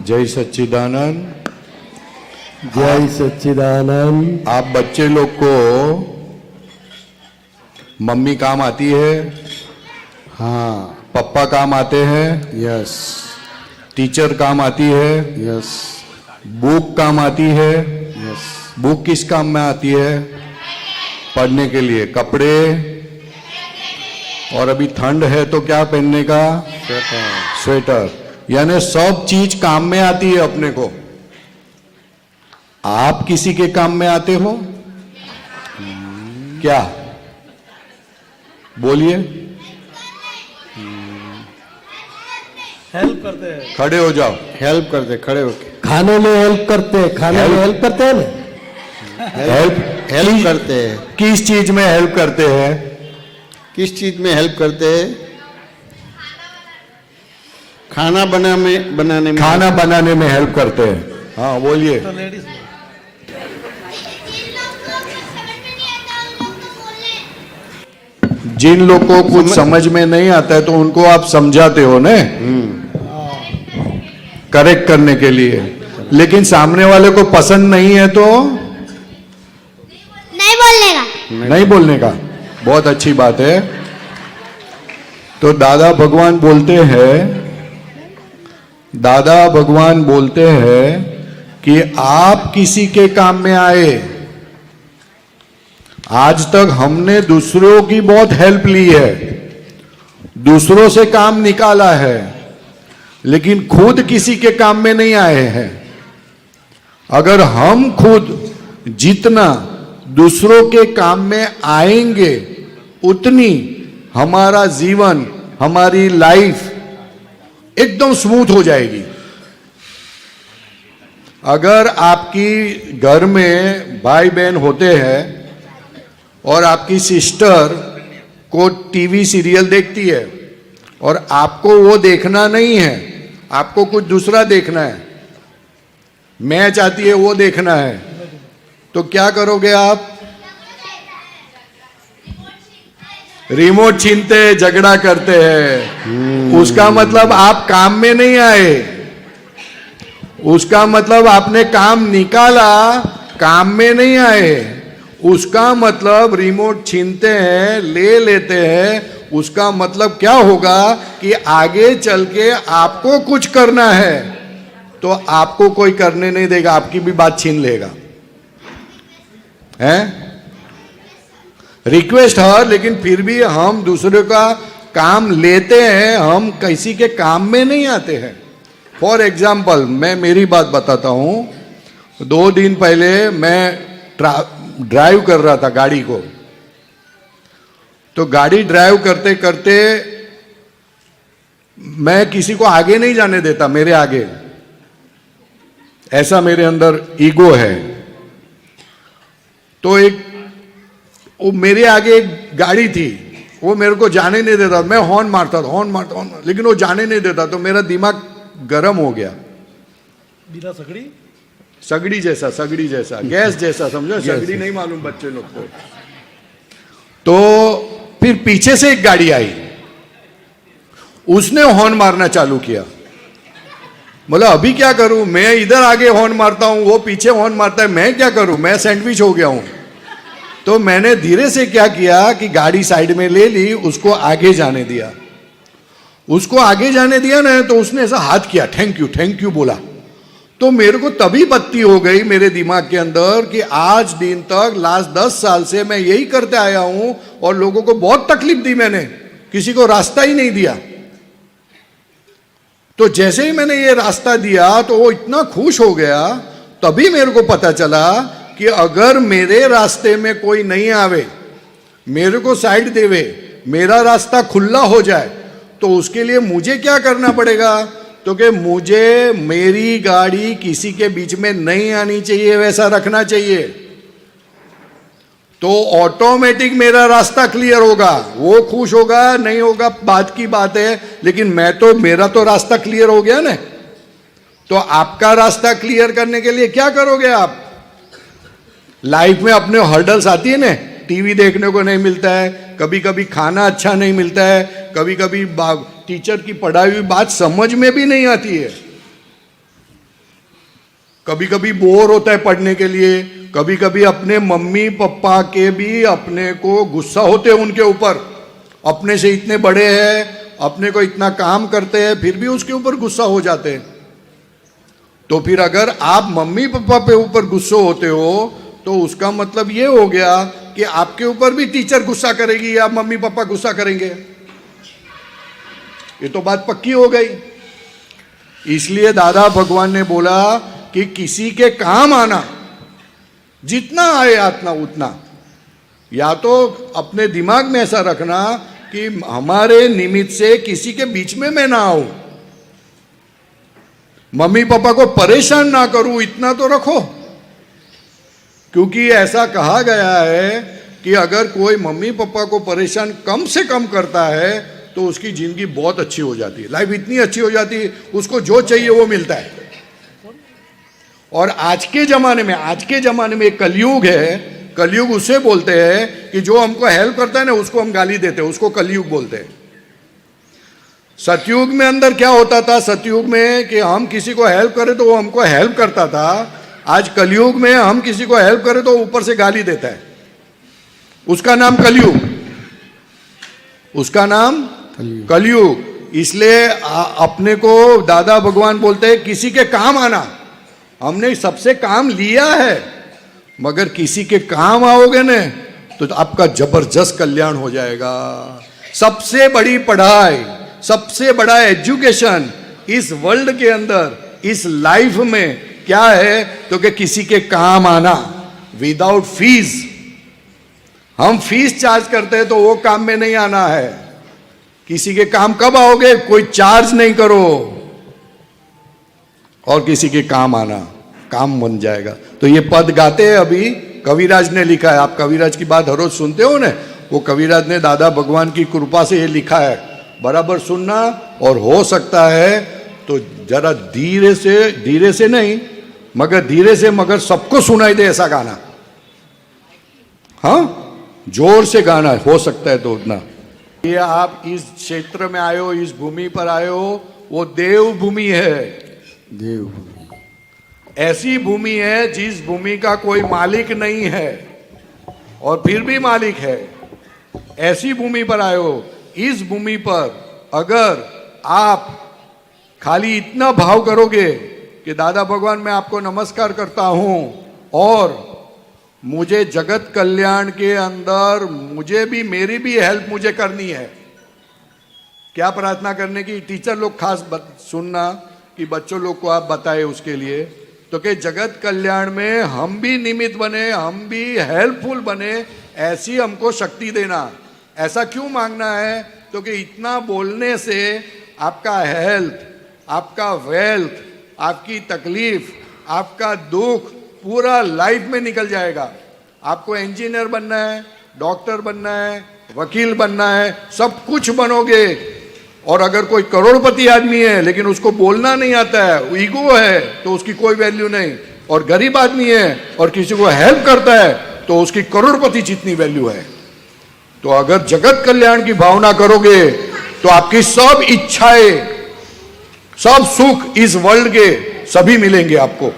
जय सच्चिदानंद। जय सच्चिदानंद। आप बच्चे लोग को मम्मी काम आती है, हाँ, पापा काम आते हैं, यस टीचर काम आती है, यस बुक काम आती है। यस। बुक किस काम में आती है? पढ़ने के लिए। कपड़े, और अभी ठंड है तो क्या पहनने का? स्वेटर। यानी सब चीज काम में आती है अपने को। आप किसी के काम में आते हो क्या? बोलिए। हेल्प करते हैं। खड़े हो जाओ। हेल्प करते, खड़े होके खाने में हेल्प करते, खाने में हेल्प करते हैं ना। हेल्प करते हैं। किस चीज में हेल्प करते हैं? किस चीज में हेल्प करते हैं? खाना बनाने में। खाना बनाने में हेल्प करते हैं। हाँ बोलिए। तो लेडीज जिन लोग को कुछ समझ में नहीं आता है तो उनको आप समझाते हो ना, करेक्ट करने के लिए। लेकिन सामने वाले को पसंद नहीं है तो नहीं बोलने का। नहीं बोलने का। बहुत अच्छी बात है। तो दादा भगवान बोलते हैं कि आप किसी के काम में आए। आज तक हमने दूसरों की बहुत हेल्प ली है, दूसरों से काम निकाला है, लेकिन खुद किसी के काम में नहीं आए हैं। अगर हम खुद जितना दूसरों के काम में आएंगे उतनी हमारा जीवन, हमारी लाइफ एकदम स्मूथ हो जाएगी। अगर आपकी घर में भाई बहन होते हैं और आपकी सिस्टर को टीवी सीरियल देखती है और आपको वो देखना नहीं है, आपको कुछ दूसरा देखना है, मैच आती है वो देखना है, तो क्या करोगे आप? रिमोट छीनते हैं, झगड़ा करते हैं। उसका मतलब आप काम में नहीं आए। उसका मतलब आपने काम निकाला, काम में नहीं आए। उसका मतलब रिमोट छीनते हैं, ले लेते हैं। उसका मतलब क्या होगा कि आगे चल के आपको कुछ करना है तो आपको कोई करने नहीं देगा, आपकी भी बात छीन लेगा। हैं? रिक्वेस्ट है, लेकिन फिर भी हम दूसरे का काम लेते हैं, हम किसी के काम में नहीं आते हैं। फॉर एग्जाम्पल मैं मेरी बात बताता हूं। 2 दिन पहले मैं ड्राइव कर रहा था गाड़ी को, तो गाड़ी ड्राइव करते करते मैं किसी को आगे नहीं जाने देता, मेरे आगे। ऐसा मेरे अंदर ईगो है। तो वो मेरे आगे एक गाड़ी थी, वो मेरे को जाने नहीं देता। मैं हॉर्न मारता था, लेकिन वो जाने नहीं देता। तो मेरा दिमाग गर्म हो गया। बिना सगड़ी जैसा गैस जैसा, समझो। सगड़ी नहीं मालूम बच्चे लोग को। तो फिर पीछे से एक गाड़ी आई, उसने हॉर्न मारना चालू किया। बोला अभी क्या करूं? मैं इधर आगे हॉर्न मारता हूं, वो पीछे हॉर्न मारता है, मैं क्या करूं? मैं सैंडविच हो गया हूं। तो मैंने धीरे से क्या किया कि गाड़ी साइड में ले ली, उसको आगे जाने दिया। उसको आगे जाने दिया ना, तो उसने ऐसा हाथ किया, थैंक यू बोला। तो मेरे को तभी बत्ती हो गई मेरे दिमाग के अंदर कि आज दिन तक लास्ट 10 साल से मैं यही करते आया हूं और लोगों को बहुत तकलीफ दी मैंने, किसी को रास्ता ही नहीं दिया। तो जैसे ही मैंने ये रास्ता दिया तो वो इतना खुश हो गया। तभी मेरे को पता चला कि अगर मेरे रास्ते में कोई नहीं आवे, मेरे को साइड देवे, मेरा रास्ता खुला हो जाए, तो उसके लिए मुझे क्या करना पड़ेगा? तो कि मुझे मेरी गाड़ी किसी के बीच में नहीं आनी चाहिए, वैसा रखना चाहिए। तो ऑटोमेटिक मेरा रास्ता क्लियर होगा। वो खुश होगा नहीं होगा बात की बात है, लेकिन मेरा तो रास्ता क्लियर हो गया ना। तो आपका रास्ता क्लियर करने के लिए क्या करोगे आप? लाइफ में अपने हर्डल्स आती है ना, टीवी देखने को नहीं मिलता है, कभी कभी खाना अच्छा नहीं मिलता है, कभी कभी टीचर की पढ़ाई हुई बात समझ में भी नहीं आती है। कभी कभी बोर होता है पढ़ने के लिए, कभी कभी अपने मम्मी पापा के भी अपने को गुस्सा होते हैं उनके ऊपर, अपने से इतने बड़े हैं, अपने को इतना काम करते हैं, फिर भी उसके ऊपर गुस्सा हो जाते हैं। तो फिर अगर आप मम्मी पापा पे ऊपर गुस्सा होते हो तो उसका मतलब ये हो गया कि आपके ऊपर भी टीचर गुस्सा करेगी या मम्मी पापा गुस्सा करेंगे। ये तो बात पक्की हो गई। इसलिए दादा भगवान ने बोला कि किसी के काम आना, जितना आए आतना उतना, या तो अपने दिमाग में ऐसा रखना कि हमारे निमित्त से किसी के बीच में मैं ना आऊं, मम्मी पापा को परेशान ना करूं, इतना तो रखो। क्योंकि ऐसा कहा गया है कि अगर कोई मम्मी पापा को परेशान कम से कम करता है तो उसकी जिंदगी बहुत अच्छी हो जाती है, लाइफ इतनी अच्छी हो जाती है, उसको जो चाहिए वो मिलता है। और आज के जमाने में कलयुग है, कलयुग उसे बोलते हैं कि जो हमको हेल्प करता है ना उसको हम गाली देते हैं, उसको कलयुग बोलते हैं। सतयुग में अंदर क्या होता था, सतयुग में कि हम किसी को हेल्प करें तो वो हमको हेल्प करता था। आज कलयुग में हम किसी को हेल्प करें तो ऊपर से गाली देता है, उसका नाम कलयुग, उसका नाम कलयुग। इसलिए अपने को दादा भगवान बोलते हैं किसी के काम आना। हमने सबसे काम लिया है, मगर किसी के काम आओगे न तो आपका जबरदस्त कल्याण हो जाएगा। सबसे बड़ी पढ़ाई, सबसे बड़ा एजुकेशन इस वर्ल्ड के अंदर, इस लाइफ में क्या है तो कि किसी के काम आना विदाउट फीस। हम फीस चार्ज करते हैं तो वो काम में नहीं आना है। किसी के काम कब आओगे, कोई चार्ज नहीं करो और किसी के काम आना, काम बन जाएगा। तो ये पद गाते हैं अभी कविराज ने लिखा है। आप कविराज की बात हर रोज सुनते हो ना, वो कविराज ने दादा भगवान की कृपा से ये लिखा है, बराबर सुनना। और हो सकता है तो जरा धीरे से नहीं मगर धीरे से, मगर सबको सुनाई दे ऐसा गाना। हाँ, जोर से गाना हो सकता है तो उतना। ये आप इस क्षेत्र में आए हो, इस भूमि पर आए हो, वो देव भूमि है। देव भूमि ऐसी भूमि है जिस भूमि का कोई मालिक नहीं है और फिर भी मालिक है। ऐसी भूमि पर आए हो। इस भूमि पर अगर आप खाली इतना भाव करोगे कि दादा भगवान मैं आपको नमस्कार करता हूं और मुझे जगत कल्याण के अंदर मुझे भी, मेरी भी हेल्प मुझे करनी है। क्या प्रार्थना करने की, टीचर लोग खास सुनना कि बच्चों लोग को आप बताए उसके लिए, तो कि जगत कल्याण में हम भी निमित्त बने, हम भी हेल्पफुल बने, ऐसी हमको शक्ति देना। ऐसा क्यों मांगना है तो कि इतना बोलने से आपका हेल्थ, आपका वेल्थ, आपकी तकलीफ, आपका दुख पूरा लाइफ में निकल जाएगा। आपको इंजीनियर बनना है, डॉक्टर बनना है, वकील बनना है, सब कुछ बनोगे। और अगर कोई करोड़पति आदमी है लेकिन उसको बोलना नहीं आता है, ईगो है, तो उसकी कोई वैल्यू नहीं। और गरीब आदमी है और किसी को हेल्प करता है तो उसकी करोड़पति जितनी वैल्यू है। तो अगर जगत कल्याण की भावना करोगे तो आपकी सब इच्छाएं, सब सुख इस वर्ल्ड के सभी मिलेंगे आपको।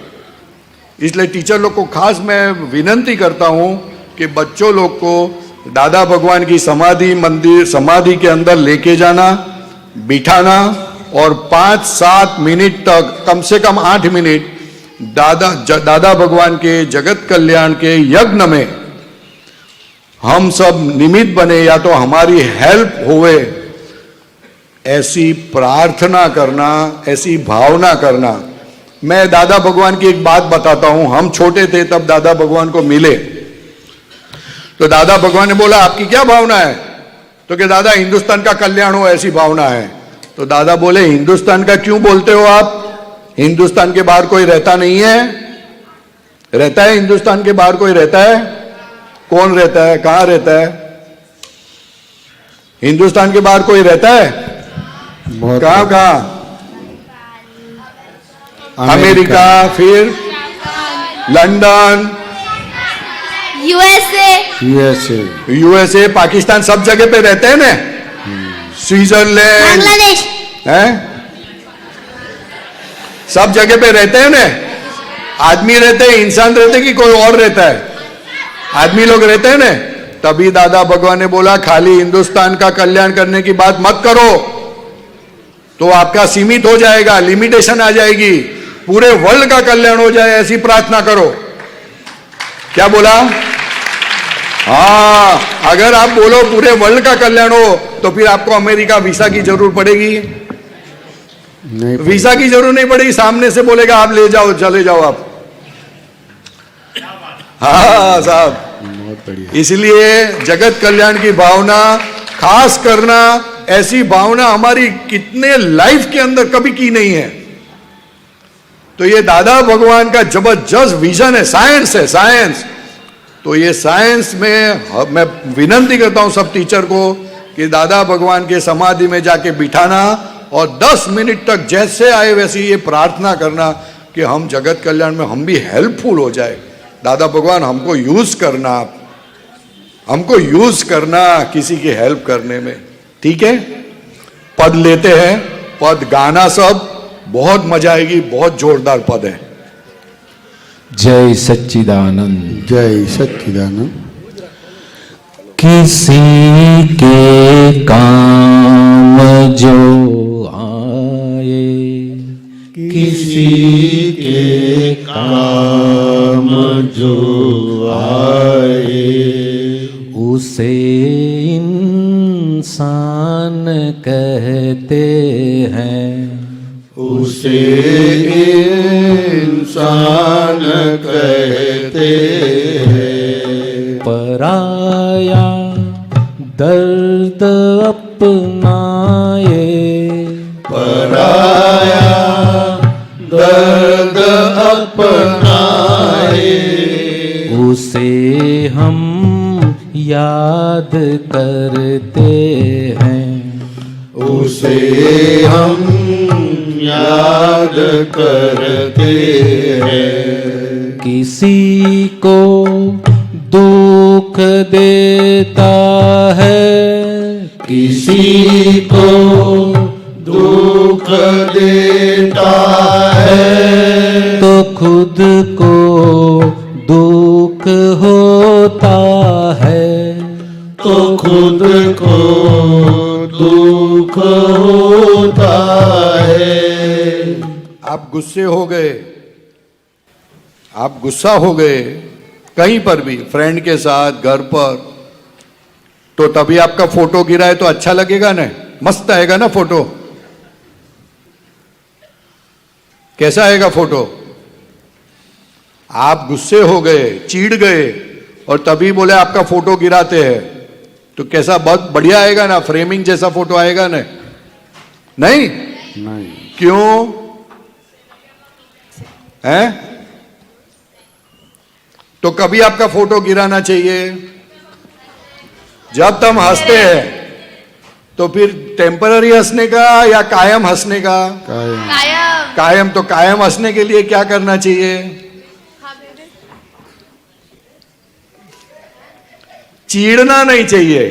इसलिए टीचर लोग को खास मैं विनंती करता हूं कि बच्चों लोग को दादा भगवान की समाधि के अंदर लेके जाना, बिठाना और 5-7 मिनट तक, कम से कम 8 मिनट दादा भगवान के जगत कल्याण के यज्ञ में हम सब निमित्त बने, या तो हमारी हेल्प होवे, ऐसी प्रार्थना करना, ऐसी भावना करना। मैं दादा भगवान की एक बात बताता हूं। हम छोटे थे तब दादा भगवान को मिले तो दादा भगवान ने बोला आपकी क्या भावना है, तो कि दादा हिंदुस्तान का कल्याण हो, ऐसी भावना है। तो दादा बोले हिंदुस्तान का क्यों बोलते हो आप, हिंदुस्तान के बाहर कोई रहता नहीं है? रहता है, हिंदुस्तान के बाहर कोई रहता है? कौन रहता है, कहां रहता है? हिंदुस्तान के बाहर कोई रहता है? कहां कहां? अमेरिका, फिर लंदन, यूएसए, पाकिस्तान, सब जगह पे रहते हैं ना। स्विट्जरलैंड, बांग्लादेश, हैं, सब जगह पे रहते हैं ना। आदमी रहते हैं, इंसान रहते कि कोई और रहता है? आदमी लोग रहते हैं ना। तभी दादा भगवान ने बोला खाली हिंदुस्तान का कल्याण करने की बात मत करो, तो आपका सीमित हो जाएगा, लिमिटेशन आ जाएगी। पूरे वर्ल्ड का कल्याण हो जाए ऐसी प्रार्थना करो। क्या बोला? हाँ, अगर आप बोलो पूरे वर्ल्ड का कल्याण हो तो फिर आपको अमेरिका वीसा की जरूरत पड़ेगी? नहीं, वीसा की जरूरत नहीं पड़ेगी, सामने से बोलेगा आप ले जाओ, चले जाओ आप। हाँ साहब, बहुत बढ़िया। इसलिए जगत कल्याण की भावना खास करना, ऐसी भावना हमारी कितने लाइफ के अंदर कभी की नहीं है। तो ये दादा भगवान का जबरदस्त विजन है, साइंस है, साइंस। तो ये साइंस में मैं विनती करता हूं सब टीचर को कि दादा भगवान के समाधि में जाके बिठाना और 10 मिनट तक जैसे आए वैसे ये प्रार्थना करना कि हम जगत कल्याण में हम भी हेल्पफुल हो जाए। दादा भगवान हमको यूज करना, हमको यूज करना किसी की हेल्प करने में। ठीक है, पद लेते हैं, पद गाना सब, बहुत मजा आएगी, बहुत जोरदार पद है। जय सच्चिदानंद। जय सच्चिदानंद। किसी के काम जो आए, किसी के काम जो आए, उसे इंसान कहते हैं, उसे इंसान कहते हैं। पराया दर्द अपनाए, पराया दर्द अपनाए, उसे हम याद करते हैं, उसे हम याद करते हैं। किसी को दुख देता है, किसी को दुख देता है, तो खुद को दुख होता है, तो खुद को दुख होता है। आप गुस्से हो गए, आप गुस्सा हो गए कहीं पर भी, फ्रेंड के साथ, घर पर, तो तभी आपका फोटो गिरा है तो अच्छा लगेगा ना? मस्त आएगा ना फोटो? कैसा आएगा फोटो? आप गुस्से हो गए, चिढ़ गए और तभी बोले आपका फोटो गिराते हैं, तो कैसा बहुत बढ़िया आएगा ना? फ्रेमिंग जैसा फोटो आएगा ना? नहीं? नहीं। क्यों है? तो कभी आपका फोटो गिराना चाहिए जब तुम हंसते हैं, तो फिर टेम्पररी हंसने का या कायम हंसने का? कायम। कायम। तो कायम हंसने के लिए क्या करना चाहिए? चीड़ना नहीं चाहिए।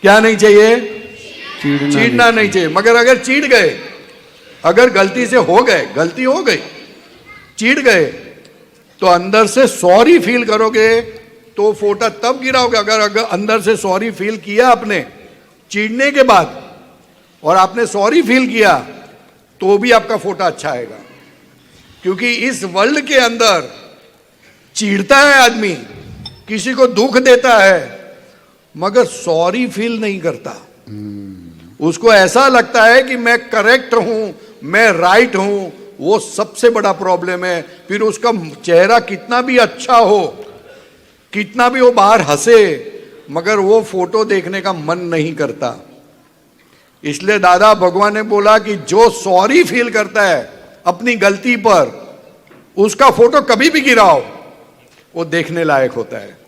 क्या नहीं चाहिए? चीड़ना नहीं चाहिए। मगर अगर चीड़ गए, अगर गलती से हो गए, गलती हो गई, चीड़ गए, तो अंदर से सॉरी फील करोगे तो फोटो तब गिराओगे। अगर अंदर से सॉरी फील किया आपने चीड़ने के बाद और आपने सॉरी फील किया तो भी आपका फोटो अच्छा आएगा। क्योंकि इस वर्ल्ड के अंदर चीड़ता है आदमी, किसी को दुख देता है, मगर सॉरी फील नहीं करता। उसको ऐसा लगता है कि मैं करेक्ट हूं, मैं राइट हूं। वो सबसे बड़ा प्रॉब्लम है। फिर उसका चेहरा कितना भी अच्छा हो, कितना भी वो बाहर हंसे, मगर वो फोटो देखने का मन नहीं करता। इसलिए दादा भगवान ने बोला कि जो सॉरी फील करता है अपनी गलती पर, उसका फोटो कभी भी गिराओ, वो देखने लायक होता है।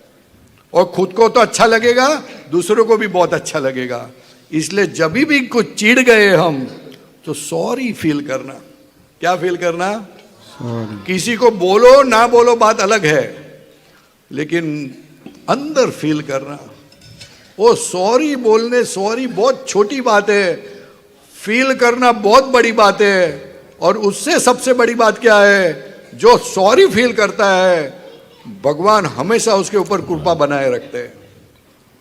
और खुद को तो अच्छा लगेगा, दूसरों को भी बहुत अच्छा लगेगा। इसलिए जब भी कुछ चिढ़ गए हम, तो सॉरी फील करना। क्या फील करना? किसी को बोलो ना बोलो बात अलग है, लेकिन अंदर फील करना। वो सॉरी बोलने, सॉरी बहुत छोटी बात है, फील करना बहुत बड़ी बात है। और उससे सबसे बड़ी बात क्या है? जो सॉरी फील करता है भगवान हमेशा उसके ऊपर कृपा बनाए रखते हैं।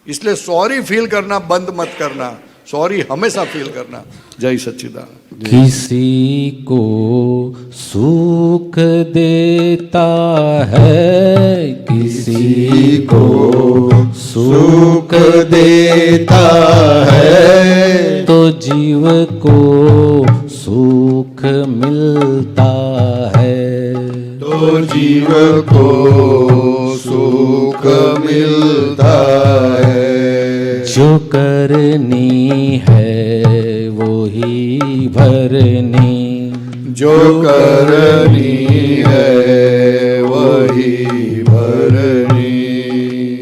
इसलिए सॉरी फील करना बंद मत करना, सॉरी हमेशा फील करना। जय सच्चिदानंद। किसी को सुख देता है, किसी को सुख देता है तो जीव को सुख मिलता है, तो जीव को सुख मिलता है। जो करनी है वो ही भरनी, जो करनी है वही भरनी।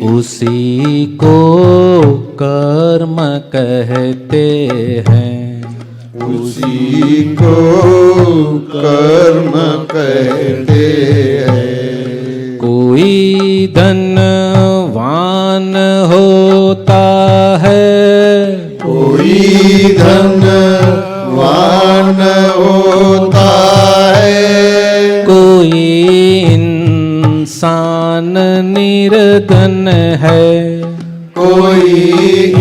उसी को कर्म कहते हैं, उसी को कर्म कहते हैं। कोई धनवान होता है, कोई धनवान होता है, कोई इंसान निर्धन है, कोई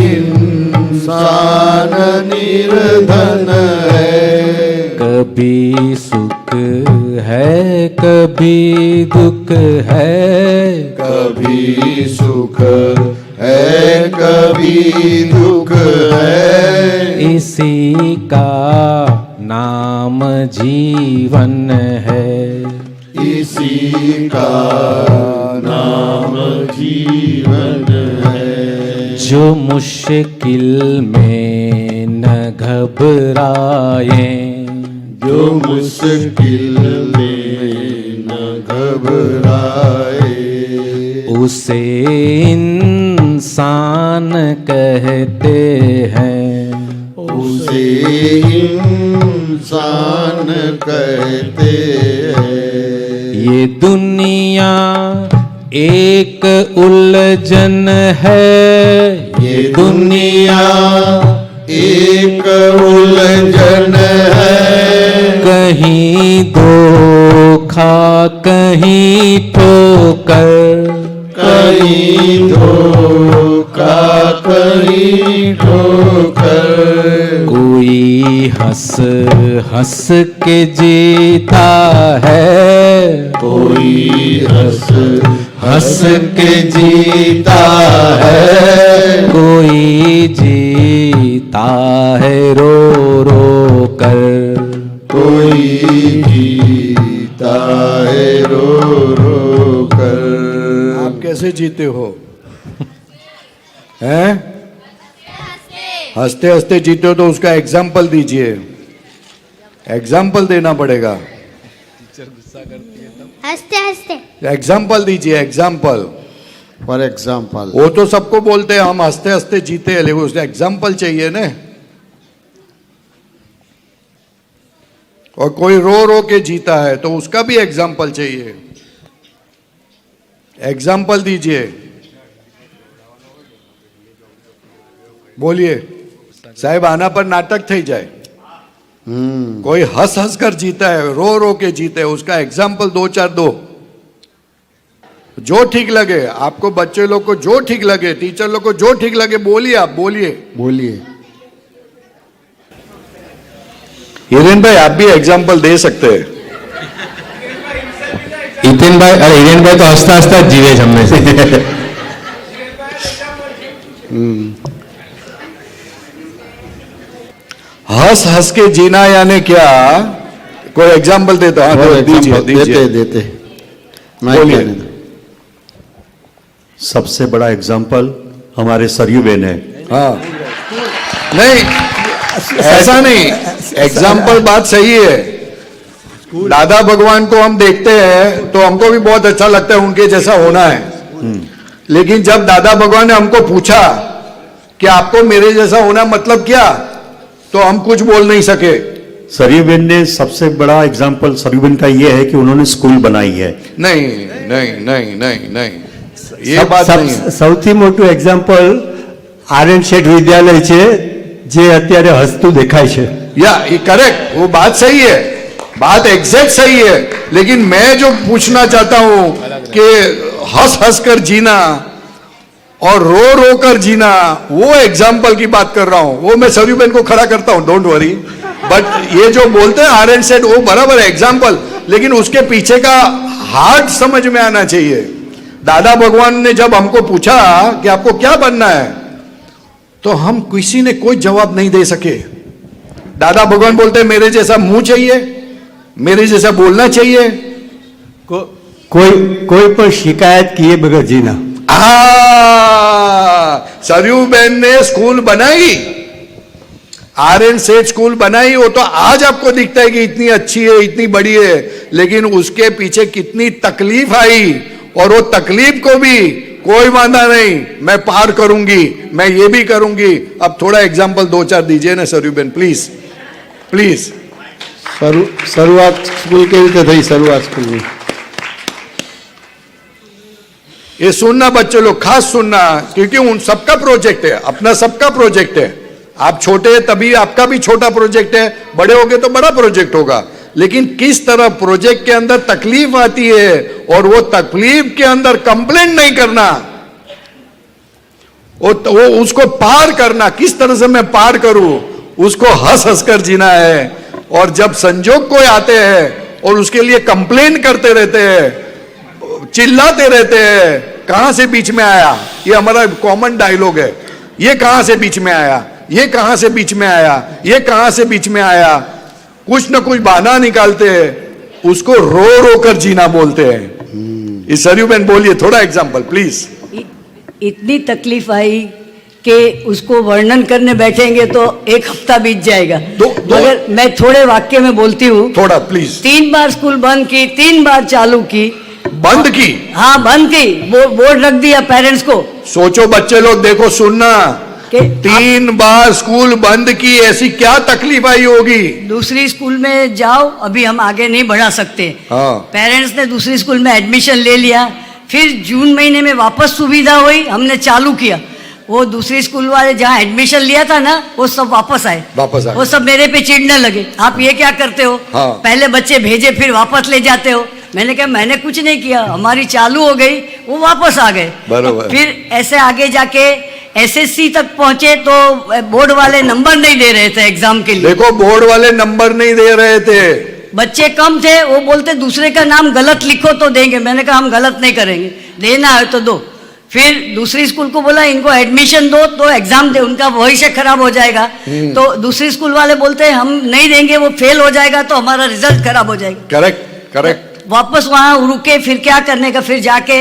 इंसान निर्धन है। कभी सुख है कभी दुख है, कभी सुख है कभी दुख है। इसी का नाम जीवन है, इसी का नाम जीवन है। जो मुश्किल में न घबराए, जो मुश्किल में न घबराए। उसे इंसान कहते हैं, उसे इंसान कहते हैं। ये दुनिया एक उलझन है, ये दुनिया एक उलझन है। कहीं धोखा कहीं ठोकर, कहीं धोखा कहीं ठोकर। कोई हंस हंस के जीता है, कोई हंस हंस के जीता है। कोई जीता है रो रो कर, कोई जीता है रो रो कर। आप कैसे जीते हो? हैं? हंसते हंसते जीते हो तो उसका एग्जाम्पल दीजिए, एग्जाम्पल देना पड़ेगा। हंसते हंसते एग्जाम्पल दीजिए, एग्जाम्पल। फॉर एग्जाम्पल, वो तो सबको बोलते हैं हम हंसते हंसते जीते हैं, लेकिन उसका एग्जाम्पल चाहिए ना। और कोई रो रो के जीता है तो उसका भी एग्जाम्पल चाहिए, एग्जाम्पल दीजिए, बोलिए। साहेब आना पर नाटक થઈ જાય। कोई हंस हंस कर जीता है, रो रो के जीते है, उसका एग्जाम्पल दो चार दो, जो ठीक लगे आपको, बच्चे लोग को जो ठीक लगे, टीचर लोग को जो ठीक लगे, बोलिए, आप बोलिए। बोलिए। हिरेन भाई आप भी एग्जाम्पल दे सकते हैं। हितेन भाई, अरे हिरेन भाई तो हंसता हंसता जीवे हमने से। हंस हंस के जीना यानी क्या? कोई एग्जाम्पल देता? हाँ तो दीजिए दीजिए। देते बोलिए। सबसे बड़ा एग्जाम्पल हमारे सरयू बेन है। हाँ नहीं, ऐसा नहीं, एग्जाम्पल बात सही है। दादा भगवान को हम देखते हैं तो हमको भी बहुत अच्छा लगता है, उनके जैसा होना है। लेकिन जब दादा भगवान ने हमको पूछा कि आपको मेरे जैसा होना मतलब क्या, तो हम कुछ बोल नहीं सके। सरयू बेन ने सबसे बड़ा एग्जाम्पल सरयू बेन का ये है कि उन्होंने स्कूल बनाई है। नहीं नहीं नहीं नहीं नहीं, ये बात नहीं है। સૌથી મોટું એક્ઝામ્પલ આર્યન શેઠ વિદ્યાલય છે જે અત્યારે હસતું દેખાય છે। या ये करेक्ट, वो बात सही है, बात एग्जैक्ट सही है, लेकिन मैं जो पूछना चाहता हूं कि हंस हंस कर जीना और रो रो कर जीना, वो एग्जाम्पल की बात कर रहा हूं। वो मैं सरयूबेन को खड़ा करता हूं, डोंट वरी। बट ये जो बोलते हैं आर एंड सेड, वो बराबर है एग्जाम्पल, लेकिन उसके पीछे का हार्ट समझ में आना चाहिए। दादा भगवान ने जब हमको पूछा कि आपको क्या बनना है, तो हम किसी ने कोई जवाब नहीं दे सके। दादा भगवान बोलते मेरे जैसा मुंह चाहिए, मेरे जैसा बोलना चाहिए। कोई पर शिकायत किए बगैर जीना। सरयूबेन ने स्कूल बनाई, आर एन सेठ स्कूल बनाई, वो तो आज आपको दिखता है कि इतनी अच्छी है, इतनी बड़ी है, लेकिन उसके पीछे कितनी तकलीफ आई, और वो तकलीफ को भी कोई वादा नहीं, मैं पार करूंगी, मैं ये भी करूंगी। अब थोड़ा एग्जाम्पल 2-4 दीजिए ना सरयूबेन, प्लीज प्लीज। શરૂઆત સ્કૂલ કેવી રીતે થઈ? શરૂઆત સ્કૂલની ये सुनना बच्चे लोग, खास सुनना, क्योंकि उन सबका प्रोजेक्ट है, अपना सबका प्रोजेक्ट है। आप छोटे हैं तभी आपका भी छोटा प्रोजेक्ट है, बड़े होगे तो बड़ा प्रोजेक्ट होगा। लेकिन किस तरह प्रोजेक्ट के अंदर तकलीफ आती है और वो तकलीफ के अंदर कंप्लेंट नहीं करना, वो उसको पार करना, किस तरह से मैं पार करूं, उसको हंस हंस कर जीना है। और जब संजोग कोई आते हैं और उसके लिए कंप्लेंट करते रहते हैं, चिल्लाते रहते हैं, कहां से बीच में आया, ये हमारा कॉमन डायलॉग है, ये कहां से बीच में आया, ये कहां से बीच में आया, ये कहां से बीच में आया, कुछ ना कुछ बहाना निकालते हैं, उसको रो रो कर जीना बोलते हैं। इस सरयूबेन बोलिए थोड़ा एग्जांपल प्लीज। इतनी तकलीफ आई कि उसको वर्णन करने बैठेंगे तो 1 हफ्ता बीत जाएगा। मगर मैं थोड़े वाक्य में बोलती हूँ। थोड़ा प्लीज। 3 बार स्कूल बंद की, 3 बार चालू की। बंद की? हाँ बंद की, बोर्ड रख दिया पेरेंट्स को। सोचो बच्चे लोग, देखो सुनना, 3 बार स्कूल बंद की, ऐसी क्या तकलीफ आई होगी? दूसरी स्कूल में जाओ, अभी हम आगे नहीं बढ़ा सकते। हाँ। पेरेंट्स ने दूसरी स्कूल में एडमिशन ले लिया, फिर जून महीने में वापस सुविधा हुई, हमने चालू किया। वो दूसरी स्कूल वाले जहाँ एडमिशन लिया था ना, वो सब वापस आए। वो सब मेरे पे चिढ़ने लगे, आप ये क्या करते हो? हाँ। पहले बच्चे भेजे फिर वापस ले जाते हो। मैंने कहा मैंने कुछ नहीं किया, हमारी चालू हो गई, वो वापस आ गए। बरोबर। फिर ऐसे आगे जाके एसएससी तक पहुंचे तो बोर्ड वाले नंबर नहीं दे रहे थे एग्जाम के लिए। देखो बोर्ड वाले नंबर नहीं दे रहे थे, बच्चे कम थे, वो बोलते दूसरे का नाम गलत लिखो तो देंगे। मैंने कहा हम गलत नहीं करेंगे, देना है तो दो। फिर दूसरी स्कूल को बोला इनको एडमिशन दो तो एग्जाम दे, उनका भविष्य खराब हो जाएगा। तो दूसरी स्कूल वाले बोलते हैं हम नहीं देंगे, वो फेल हो जाएगा तो हमारा रिजल्ट खराब हो जाएगा। Correct correct. वापस वहां रुके, फिर क्या करने का, फिर जाके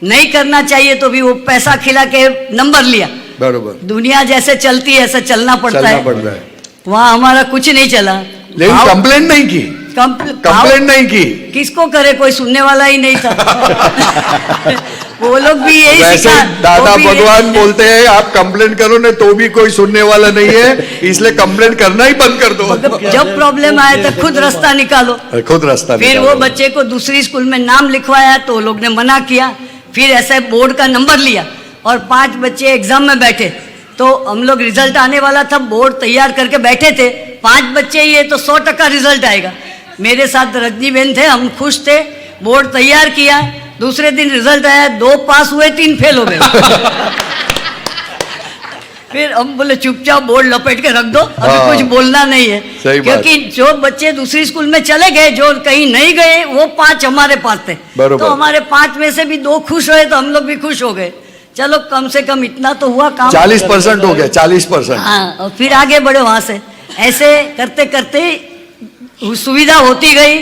नहीं करना चाहिए तो भी वो पैसा खिला के नंबर लिया। बरोबर। दुनिया जैसे चलती है ऐसे चलना पड़ता है। वहां हमारा कुछ नहीं चला। लेकिन कंप्लेंट नहीं की, कंप्लेंट नहीं की। किसको करे, कोई सुनने वाला ही नहीं था। वो लोग भी यही वैसे सीखा। दादा भगवान बोलते हैं आप कंप्लेंट करो ना तो भी कोई सुनने वाला नहीं है, इसलिए कंप्लेंट करना ही बंद कर दो। जब प्रॉब्लम आए तो खुद रास्ता निकालो, खुद रास्ता फिर निकालो। वो बच्चे को दूसरी स्कूल में नाम लिखवाया तो लोग ने मना किया। फिर ऐसे बोर्ड का नंबर लिया और 5 बच्चे एग्जाम में बैठे, तो हम लोग रिजल्ट आने वाला था, बोर्ड तैयार करके बैठे थे। 5 बच्चे ही है तो 100% रिजल्ट आएगा। मेरे साथ रजनी बेन थे, हम खुश थे, बोर्ड तैयार किया। दूसरे दिन रिजल्ट आया, 2 पास हुए 3 फेल हो गए। फिर हम बोले चुपचाप बोर्ड लपेट के रख दो, अभी कुछ बोलना नहीं है। क्योंकि जो बच्चे दूसरी स्कूल में चले गए, जो कहीं नहीं गए, वो 5 हमारे पास थे। तो हमारे 5 में से भी 2 खुश हुए तो हम लोग भी खुश हो गए। चलो कम से कम इतना तो हुआ काम। 40% हो गया, 40%। हाँ, और फिर आगे बढ़े वहां से। ऐसे करते करते सुविधा होती गई।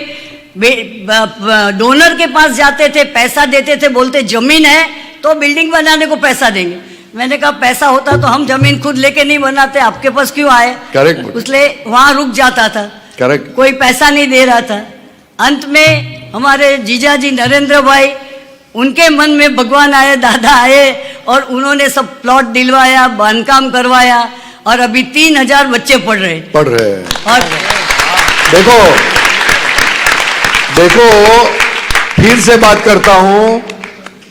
डोनर के पास जाते थे, पैसा देते थे, बोलते जमीन है तो बिल्डिंग बनाने को पैसा देंगे। मैंने कहा पैसा होता तो हम जमीन खुद लेके नहीं बनाते, आपके पास क्यों आए? करेक्ट। इसलिए वहां रुक जाता था। करेक्ट। कोई पैसा नहीं दे रहा था। अंत में हमारे जीजाजी नरेंद्र भाई, उनके मन में भगवान आए, दादा आए और उन्होंने सब प्लॉट दिलवाया, बांधकाम करवाया और अभी 3000 बच्चे पढ़ रहे हैं। और देखो फिर से बात करता हूं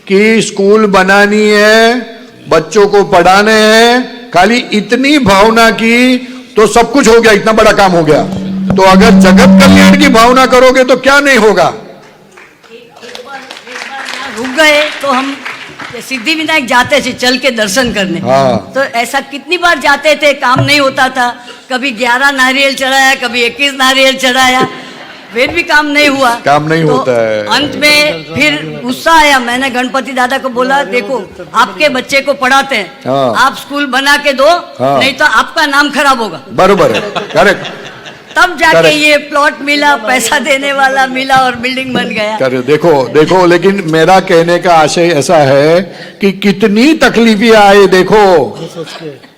कि स्कूल बनानी है, बच्चों को पढ़ाने हैं, खाली इतनी भावना की तो सब कुछ हो गया, इतना बड़ा काम हो गया। तो अगर जगत कल्याण की भावना करोगे तो क्या नहीं होगा। रुक गए तो हम सिद्धि विनायक जाते थे चल के दर्शन करने। हाँ। तो ऐसा कितनी बार जाते थे, काम नहीं होता था। कभी 11 नारियल चढ़ाया, कभी 21 नारियल चढ़ाया, फिर भी काम नहीं हुआ। काम नहीं तो होता है। अंत में फिर गुस्सा आया। मैंने गणपति दादा को बोला, देखो आपके बच्चे को पढ़ाते हैं, हाँ। आप स्कूल बना के दो, हाँ। नहीं तो आपका नाम खराब होगा। बरोबर है, करेक्ट। तब जाके Correct. ये प्लॉट मिला, पैसा देने वाला मिला और बिल्डिंग बन गया। करे देखो देखो, लेकिन मेरा कहने का आशय ऐसा है कि कितनी तकलीफें आए देखो,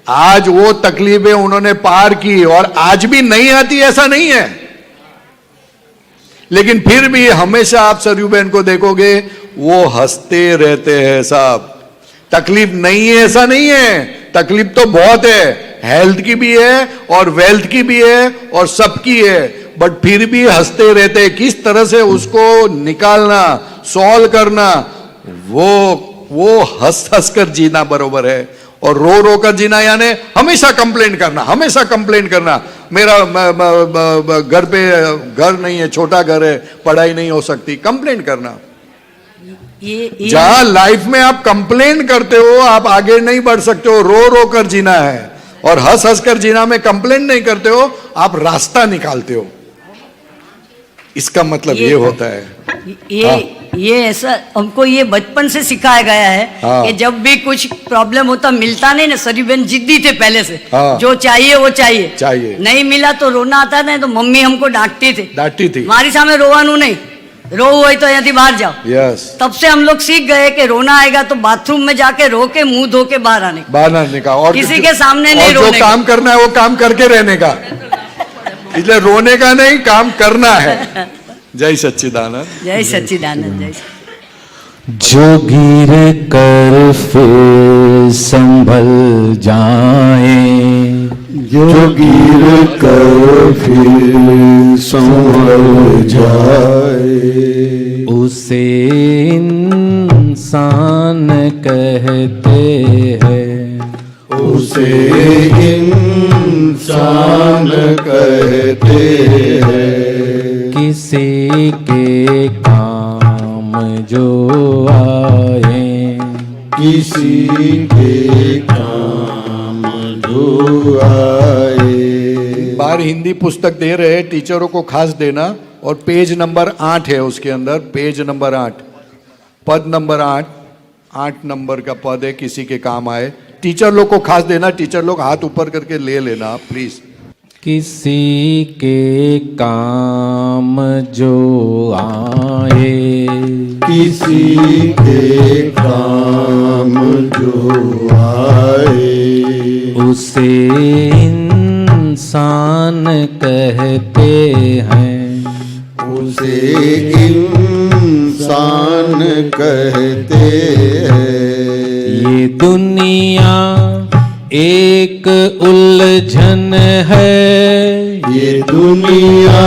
आज वो तकलीफें उन्होंने पार की और आज भी नहीं आती ऐसा नहीं है। लेकिन फिर भी हमेशा आप सरयू बहन को देखोगे वो हंसते रहते हैं साहब। तकलीफ नहीं है ऐसा नहीं है, तकलीफ तो बहुत है, हेल्थ की भी है और वेल्थ की भी है और सबकी है, बट फिर भी हंसते रहते हैं। किस तरह से उसको निकालना, सॉल्व करना, वो हंस हंस कर जीना बरोबर है। और रो रो कर जीना यानी हमेशा कंप्लेंट करना, हमेशा कंप्लेंट करना, मेरा घर पे घर नहीं है, छोटा घर है, पढ़ाई नहीं हो सकती, कंप्लेंट करना। ये जहां लाइफ में आप कंप्लेन करते हो आप आगे नहीं बढ़ सकते हो। रो रो कर जीना है और हंस हंस कर जीना में कंप्लेन नहीं करते हो, आप रास्ता निकालते हो। इसका मतलब ये होता है। ये ऐसा हमको ये बचपन से सिखाया गया है। हाँ। कि जब भी कुछ प्रॉब्लम होता, मिलता नहीं ना, सरयू बहन जिद्दी थे पहले से। हाँ। जो चाहिए वो चाहिए, नहीं मिला तो रोना आता नहीं, तो मम्मी हमको डांटती थी। हमारी सामने रोवानू नहीं, रो हुई तो यदि बाहर जाओ। यस। तब से हम लोग सीख गए कि रोना आएगा तो बाथरूम में जाके रो के मुंह धो के बाहर आने का। और किसी के सामने नहीं रोने जो काम करना है वो काम करके रहने का, इसलिए रोने का नहीं, काम करना है। जय सच्चिदानंद, जय सच्चिदानंद, जय जो गिर कर फिर संभल जाए, जो गिर कर फिर संभल जाए, उसे इंसान कहते हैं, उसे इंसान कहते हैं। किसी के काम जो आए, किसी के काम जो आए। बाहर हिंदी पुस्तक दे रहे हैं, टीचरों को खास देना। और पेज नंबर 8 है उसके अंदर, पेज नंबर 8, पद नंबर 8 नंबर का पद है, किसी के काम आए। टीचर लोग को खास देना, टीचर लोग हाथ ऊपर करके ले लेना प्लीज। किसी के काम जो आए, किसी के काम जो आए, उसे इंसान कहते हैं, उसे इंसान कहते हैं। ये दुनिया एक उलझन है, ये दुनिया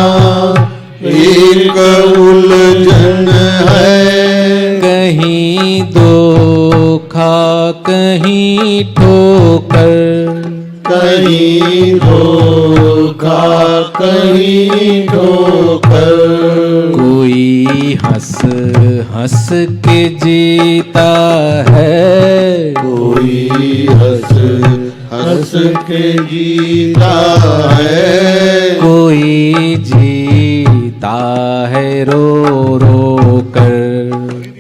एक उलझन है। कहीं धोखा कहीं ठोकर, कहीं धोखा कहीं ठोकर। कोई हंस हंस के जीता है, कोई हंस हंस के जीता है। कोई जीता है रो रो कर,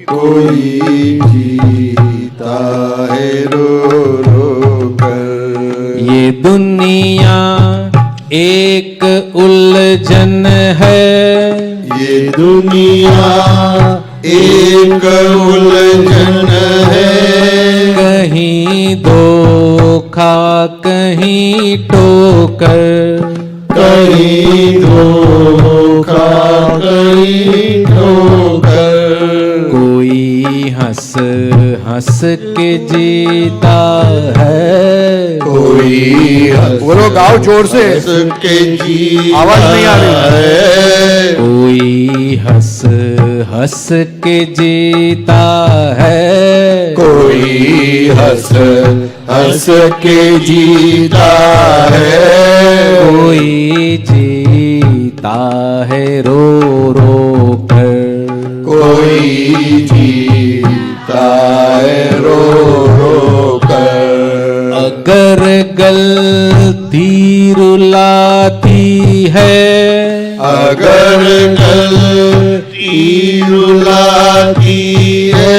कोई जीता है रो रो कर। ये दुनिया एक उलझन है, ये दुनिया एक उलझन है। कहीं धोखा कहीं ठोकर, कहीं धोखा कहीं ठोकर। कोई हंस हंस के जीता है, कोई बोलो गाओ जोर से, हंस के जीता आवाज नहीं आ रही है। कोई हंस हंस के जीता है, कोई हंस हंस के जीता है। कोई जीता जीता है रो रो कर। कोई जीता है रो रो कर। अगर गलती रुलाती है, अगर गलती रुलाती है,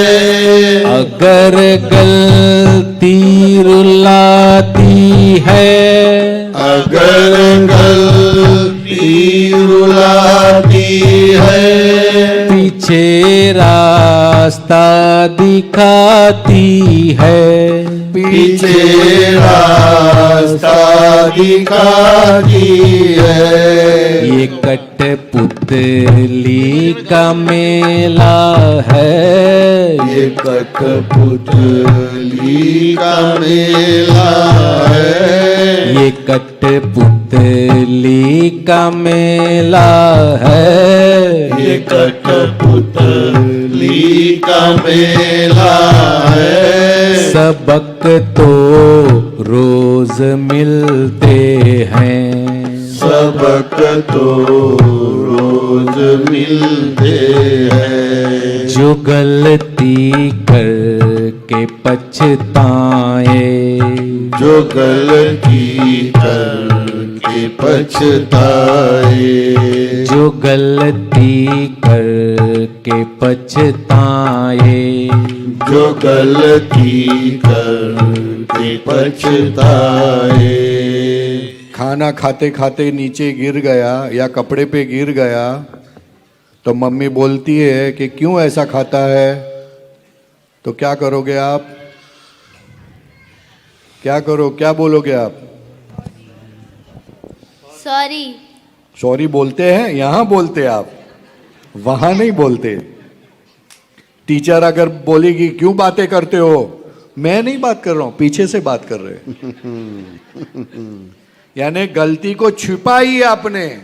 अगर गलती रुलाती है, अगर गलती रुलाती है, पीछे रास्ता दिखाती है, पीछे रास्ता दिखाती है। ये कठपुतली का मेला है, ये कठपुतली का मेला है, ये कठपुतली का मेला है, ये कठपुतली का मेला है। सबक तो रोज मिलते हैं, सबक तो रोज मिलते हैं। जो गलती करके पछताए, जो गलती करके पछताए, जो गलती करके पछताए, जो गलती करके पछताए। खाना खाते खाते नीचे गिर गया या कपड़े पे गिर गया तो मम्मी बोलती है कि क्यों ऐसा खाता है, तो क्या करोगे आप? क्या करो, क्या बोलोगे आप? सॉरी। सॉरी बोलते हैं, यहां बोलते आप, वहां नहीं बोलते। टीचर अगर बोलेगी क्यों बातें करते हो, मैं नहीं बात कर रहा हूं, पीछे से बात कर रहे हैं। यानी गलती को छिपाई आपने।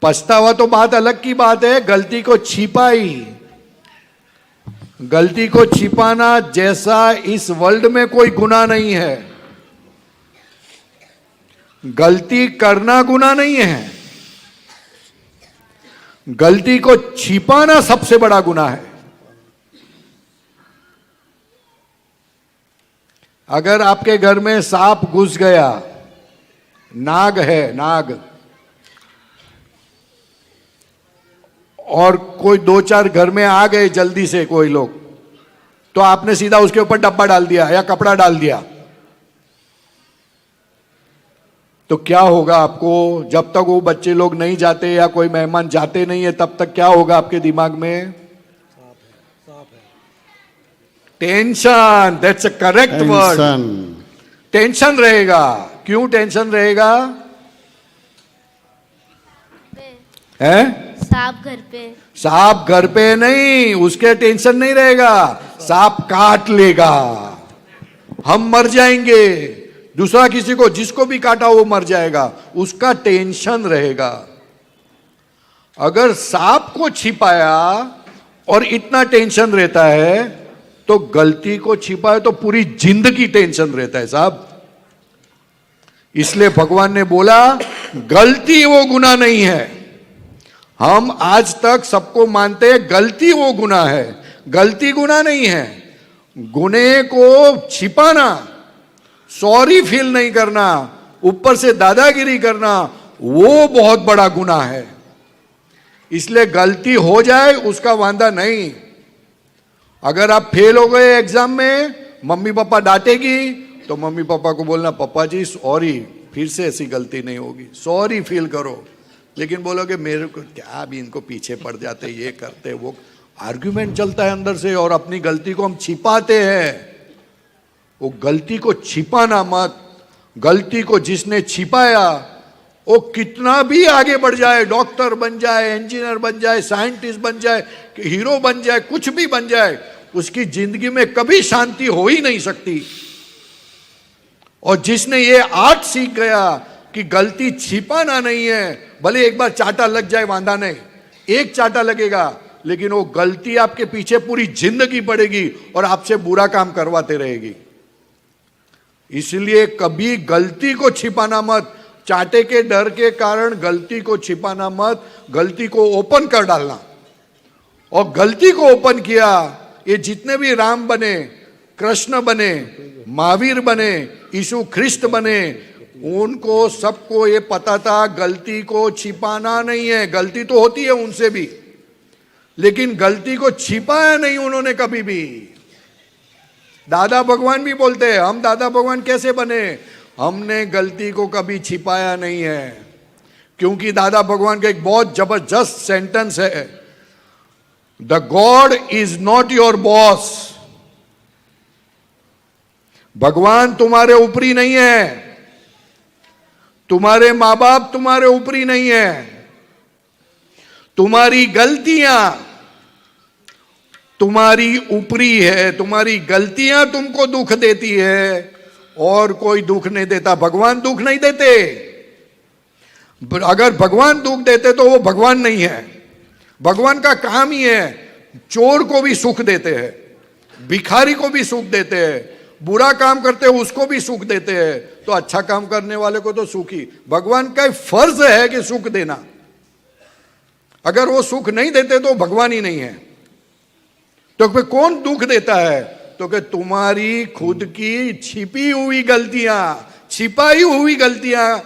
पछतावा तो बात अलग की बात है, गलती को छिपाई। गलती को छिपाना जैसा इस वर्ल्ड में कोई गुनाह नहीं है। गलती करना गुनाह नहीं है, गलती को छिपाना सबसे बड़ा गुनाह है। अगर आपके घर में सांप घुस गया, नाग है, नाग, और कोई दो चार घर में आ गए जल्दी से कोई लोग, तो आपने सीधा उसके ऊपर डब्बा डाल दिया या कपड़ा डाल दिया, तो क्या होगा आपको? जब तक वो बच्चे लोग नहीं जाते या कोई मेहमान जाते नहीं है, तब तक क्या होगा आपके दिमाग में? Tension. That's a correct word. Tension रहेगा। क्यों टेंशन रहेगा? है? सांप घर पे। सांप घर पे नहीं, उसके टेंशन नहीं रहेगा, सांप काट लेगा, हम मर जाएंगे, दूसरा किसी को, जिसको भी काटा वो मर जाएगा, उसका टेंशन रहेगा। अगर सांप को छिपाया और इतना टेंशन रहता है, तो गलती को छिपाए तो पूरी जिंदगी टेंशन रहता है साहब। इसलिए भगवान ने बोला गलती वो गुनाह नहीं है। हम आज तक सबको मानते हैं गलती वो गुनाह है, गलती गुनाह नहीं है। गुनाह को छिपाना, सॉरी फील नहीं करना, ऊपर से दादागिरी करना, वो बहुत बड़ा गुनाह है। इसलिए गलती हो जाए उसका वांदा नहीं। अगर आप फेल हो गए एग्जाम में, मम्मी पापा डांटेगी तो मम्मी पापा को बोलना पापा जी सॉरी, फिर से ऐसी गलती नहीं होगी, सॉरी फील करो। लेकिन बोलोगे मेरे को क्या, अभी इनको पीछे पड़ जाते, ये करते वो, आर्ग्यूमेंट चलता है अंदर से और अपनी गलती को हम छिपाते हैं। वो गलती को छिपाना मत। गलती को जिसने छिपाया वो कितना भी आगे बढ़ जाए, डॉक्टर बन जाए, इंजीनियर बन जाए, साइंटिस्ट बन जाए, हीरो बन जाए, कुछ भी बन जाए, उसकी जिंदगी में कभी शांति हो ही नहीं सकती। और जिसने ये आर्ट सीख गया कि गलती छिपाना नहीं है, भले एक बार चाटा लग जाए वांदा नहीं, एक चाटा लगेगा, लेकिन वो गलती आपके पीछे पूरी जिंदगी पड़ेगी और आपसे बुरा काम करवाते रहेगी। इसलिए कभी गलती को छिपाना मत, चाटे के डर के कारण गलती को छिपाना मत, गलती को ओपन कर डालना। और गलती को ओपन किया, ये जितने भी राम बने, कृष्ण बने, महावीर बने, यीशु ख्रिस्त बने, उनको सबको ये पता था गलती को छिपाना नहीं है। गलती तो होती है उनसे भी, लेकिन गलती को छिपाया नहीं उन्होंने कभी भी। दादा भगवान भी बोलते हैं, हम दादा भगवान कैसे बने? हमने गलती को कभी छिपाया नहीं है। क्योंकि दादा भगवान का एक बहुत जबरदस्त सेंटेंस है, the God is not your boss. भगवान तुम्हारे ऊपरी नहीं है, तुम्हारे मां बाप तुम्हारे ऊपरी नहीं है। तुम्हारी गलतियां तुम्हारी ऊपरी है, तुम्हारी गलतियां तुमको दुख देती है, और कोई दुख नहीं देता। भगवान दुख नहीं देते। अगर भगवान दुख देते तो वो भगवान नहीं है। भगवान का काम ही है, चोर को भी सुख देते हैं, भिखारी को भी सुख देते हैं, बुरा काम करते हैं उसको भी सुख देते हैं, तो अच्छा काम करने वाले को तो सुख ही। भगवान का फर्ज है कि सुख देना। अगर वो सुख नहीं देते तो भगवान ही नहीं है। तो फिर कौन दुख देता है? तो कि तुम्हारी खुद की छिपी हुई गलतियां, छिपाई हुई गलतियां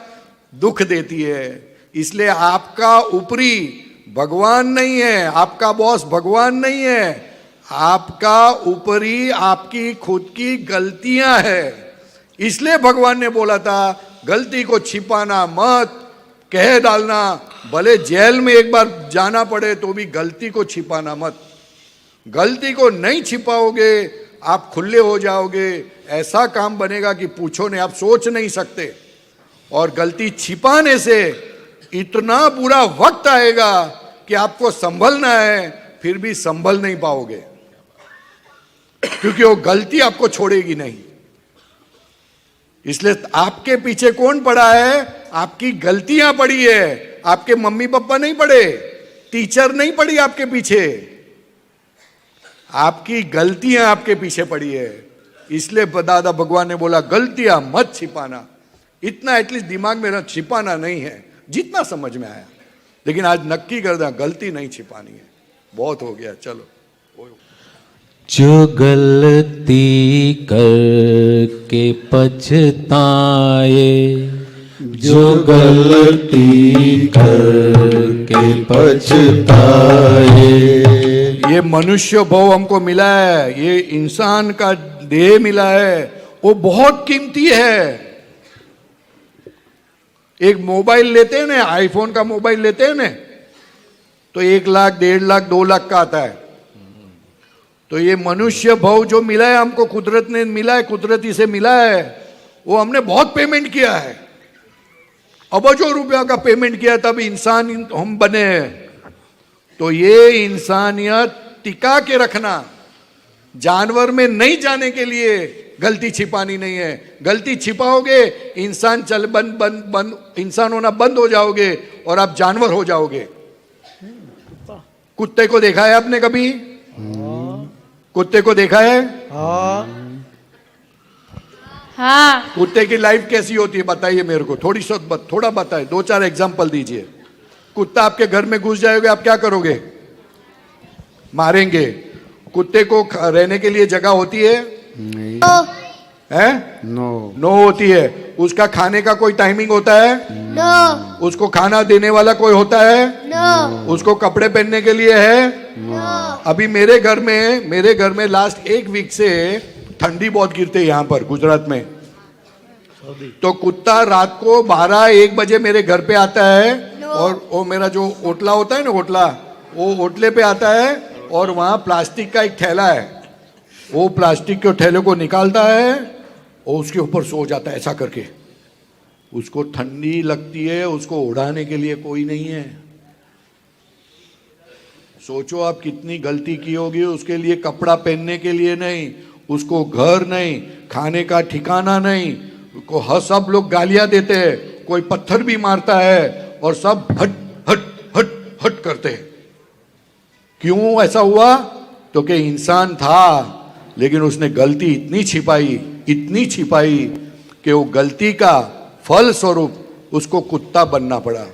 दुख देती है। इसलिए आपका ऊपरी भगवान नहीं है, आपका बॉस भगवान नहीं है, आपका ऊपरी आपकी खुद की गलतियां है। इसलिए भगवान ने बोला था गलती को छिपाना मत, कह डालना, भले जेल में एक बार जाना पड़े तो भी गलती को छिपाना मत। गलती को नहीं छिपाओगे आप खुले हो जाओगे, ऐसा काम बनेगा कि पूछो नहीं, आप सोच नहीं सकते। और गलती छिपाने से इतना बुरा वक्त आएगा कि आपको संभलना है, फिर भी संभल नहीं पाओगे, क्योंकि वो गलती आपको छोड़ेगी नहीं। इसलिए आपके पीछे कौन पड़ा है? आपकी गलतियां पड़ी है, आपके मम्मी पापा नहीं पड़े, टीचर नहीं पड़ी आपके पीछे, आपकी गलतियां आपके पीछे पड़ी है। इसलिए दादा भगवान ने बोला गलतियां मत छिपाना। इतना एटलीस्ट दिमाग में छिपाना नहीं है, जितना समझ में आया। लेकिन आज नक्की कर दें गलती नहीं छिपानी है, बहुत हो गया। चलो, जो गलती करके पछताए, जो गलती करके पछताए। ये मनुष्य भाव हमको मिला है, ये इंसान का देह मिला है, वो बहुत कीमती है। एक मोबाइल लेते हैं ना, आईफोन का मोबाइल लेते हैं ना, तो 1 लाख, 1.5 लाख, 2 लाख का आता है। तो ये मनुष्य भाव जो मिला है हमको, कुदरत ने मिला है, कुदरती से मिला है, वो हमने बहुत पेमेंट किया है, अरबों रुपया का पेमेंट किया, तब इंसान हम बने हैं। तो ये इंसानियत टिका के रखना, जानवर में नहीं जाने के लिए गलती छिपानी नहीं है। गलती छिपाओगे इंसान इंसान होना बंद हो जाओगे और आप जानवर हो जाओगे। कुत्ते को देखा है आपने कभी? कुत्ते को देखा है? हाँ। कुत्ते की लाइफ कैसी होती है बताइए मेरे को, थोड़ा बताए, 2-4 एग्जांपल दीजिए। कुत्ता आपके घर में घुस जाएगा, आप क्या करोगे? मारेंगे। कुत्ते को रहने के लिए जगह होती है? है? नो होती है। उसका खाने का कोई टाइमिंग होता है? नो। उसको खाना देने वाला कोई होता है? नो। उसको कपड़े पहनने के लिए है? नो। अभी मेरे घर में लास्ट 1 वीक से ठंडी बहुत गिरती है यहाँ पर गुजरात में। तो कुत्ता रात को 12-1 बजे मेरे घर पे आता है, और वो मेरा जो ओटला होता है ना, वो ओटले पे आता है, और वहाँ प्लास्टिक का एक थैला है, वो प्लास्टिक के थैले को निकालता है और उसके ऊपर सो जाता है ऐसा करके। उसको ठंडी लगती है, उसको उड़ाने के लिए कोई नहीं है। सोचो आप कितनी गलती की होगी, उसके लिए कपड़ा पहनने के लिए नहीं, उसको घर नहीं, खाने का ठिकाना नहीं, को सब लोग गालियां देते हैं, कोई पत्थर भी मारता है, और सब हट हट हट हट करते हैं। क्यों ऐसा हुआ? तो कि इंसान था, लेकिन उसने गलती इतनी छिपाई कि वो गलती का फल स्वरूप उसको कुत्ता बनना पड़ा